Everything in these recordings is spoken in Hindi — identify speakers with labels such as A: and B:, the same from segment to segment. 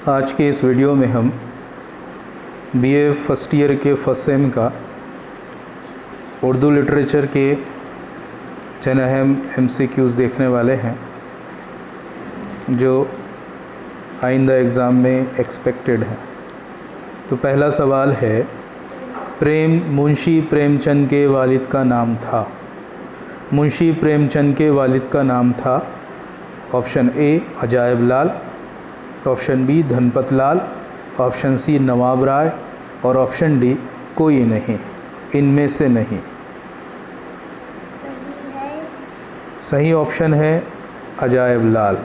A: आज के इस वीडियो में हम बीए फर्स्ट ईयर के फर्स्ट सेम का उर्दू लिटरेचर के चंद अहम MCQs देखने वाले हैं जो आइंदा एग्ज़ाम में एक्सपेक्टेड है। तो पहला सवाल है, मुंशी प्रेमचंद के वालिद का नाम था। मुंशी प्रेमचंद के वालिद का नाम था option A Ajaib Lal, option B Dhanpat Lal, option C Nawab Rai और ऑप्शन डी कोई नहीं, इनमें से नहीं। सही ऑप्शन है अजायब लाल।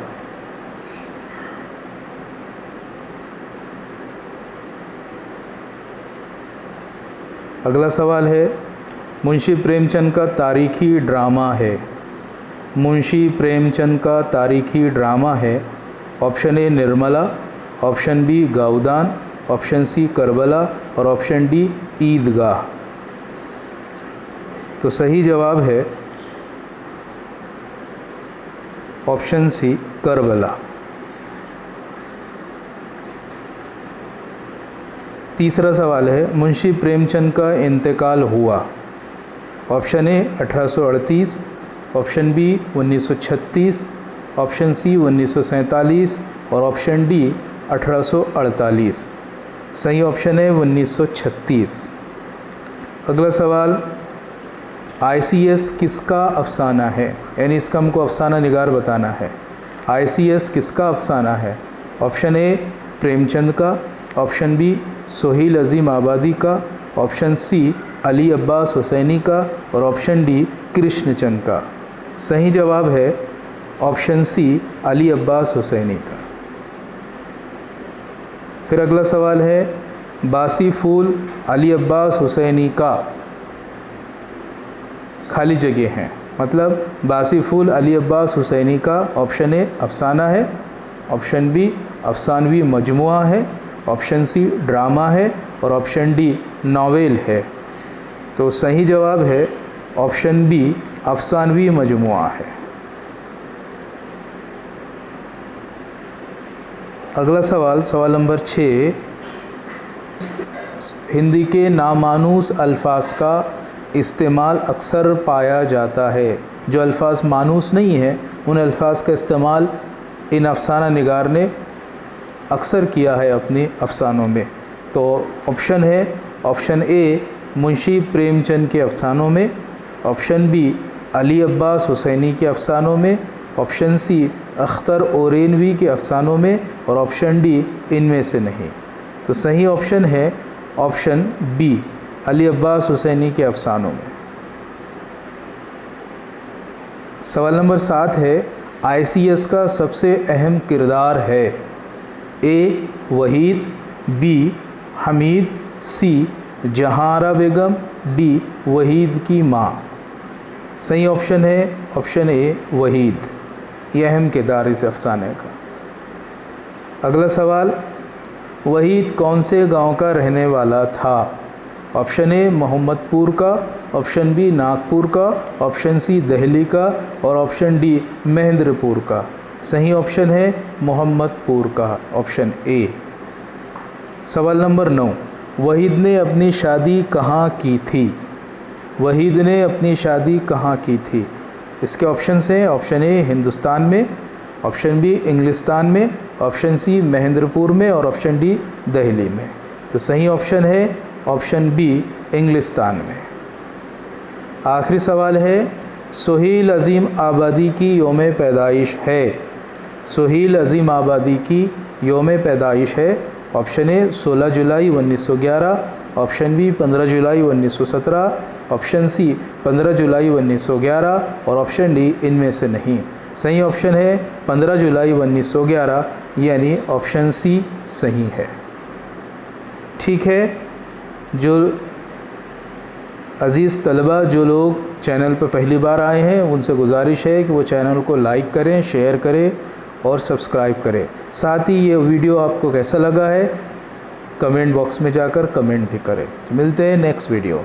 A: अगला सवाल है, मुंशी प्रेमचंद का तारीखी ड्रामा है। मुंशी प्रेमचंद का तारीखी ड्रामा है option A Nirmala, option B Godan, option C Karbala और ऑप्शन डी ईदगाह। तो सही जवाब है ऑप्शन सी करबला। तीसरा सवाल है, मुंशी प्रेमचंद का इंतकाल हुआ। Option A 1838, option B 1936, option C 1947 और ऑप्शन डी 1848। सही ऑप्शन है 1936। अगला सवाल, ICS किसका अफसाना है, यानी इसका हमको अफसाना निगार बताना है। ICS किसका अफसाना है? ऑप्शन ए प्रेमचंद का, ऑप्शन बी सोहेल अजीम आबादी का, ऑप्शन सी अली अब्बास हुसैनी का और ऑप्शन डी कृष्णचंद का। सही जवाब है ऑप्शन सी अली अब्बास हुसैनी का। फिर अगला सवाल है, बासी फूल अली अब्बास हुसैनी का खाली जगह हैं, मतलब बासी फूल अली अब्बास हुसैनी का ऑप्शन ए अफसाना है, ऑप्शन बी अफसानवी मजमुआ है, ऑप्शन सी ड्रामा है और ऑप्शन डी नॉवेल है। तो सही जवाब है ऑप्शन बी अफसानवी मजमुआ है। अगला सवाल, सवाल नंबर 6, हिंदी के नामानूस अल्फाज का इस्तेमाल अक्सर पाया जाता है। जो अल्फाज मानूस नहीं है उन अल्फाज का इस्तेमाल इन अफसाना निगार ने अक्सर किया है अपने अफसानों में। तो ऑप्शन है ऑप्शन ए मुंशी प्रेमचंद के अफसानों में, ऑप्शन बी अली अब्बास हुसैनी के अफसानों में, ऑप्शन सी अख्तर ओरेनवी के अफसानों में और ऑप्शन डी इनमें से नहीं। तो सही ऑप्शन है ऑप्शन बी अली अब्बास हुसैनी के अफसानों में। सवाल नंबर 7 है, ICS का सबसे अहम किरदार है। ए वहीद, बी हमीद, सी जहारा बेगम, डी वहीद की माँ। सही ऑप्शन है ऑप्शन ए वहीद, यह अहम किरदार इस अफसाने का। अगला सवाल, वहीद कौन से गांव का रहने वाला था? ऑप्शन ए मोहम्मदपुर का, ऑप्शन बी नागपुर का, ऑप्शन सी दिल्ली का और ऑप्शन डी महेंद्रपुर का। सही ऑप्शन है मोहम्मदपुर का, ऑप्शन ए। सवाल नंबर 9, वहीद ने अपनी शादी कहाँ की थी? वहीद ने अपनी शादी कहाँ की थी? इसके ऑप्शंस हैं, ऑप्शन ए हिंदुस्तान में, ऑप्शन बी इंग्लिस्तान में, ऑप्शन सी महेंद्रपुर में और ऑप्शन डी दिल्ली में। तो सही ऑप्शन है ऑप्शन बी इंग्लिस्तान में। आखिरी सवाल है, सोहेल अजीम आबादी की यौम पैदाइश है। सोहेल अजीम आबादी की यौम पैदाइश है। ऑप्शन ए 16 जुलाई 1911, ऑप्शन बी 15 जुलाई 1917, ऑप्शन सी 15 जुलाई 1911 और ऑप्शन डी इनमें से नहीं। सही ऑप्शन है 15 जुलाई 1911, यानी ऑप्शन सी सही है। ठीक है, जो अज़ीज़ तलबा जो लोग चैनल पर पहली बार आए हैं उनसे गुजारिश है कि वो चैनल को लाइक करें, शेयर करें और सब्सक्राइब करें। साथ ही ये वीडियो आपको कैसा लगा है कमेंट बॉक्स में जाकर कमेंट भी करें। तो मिलते हैं नेक्स्ट वीडियो में।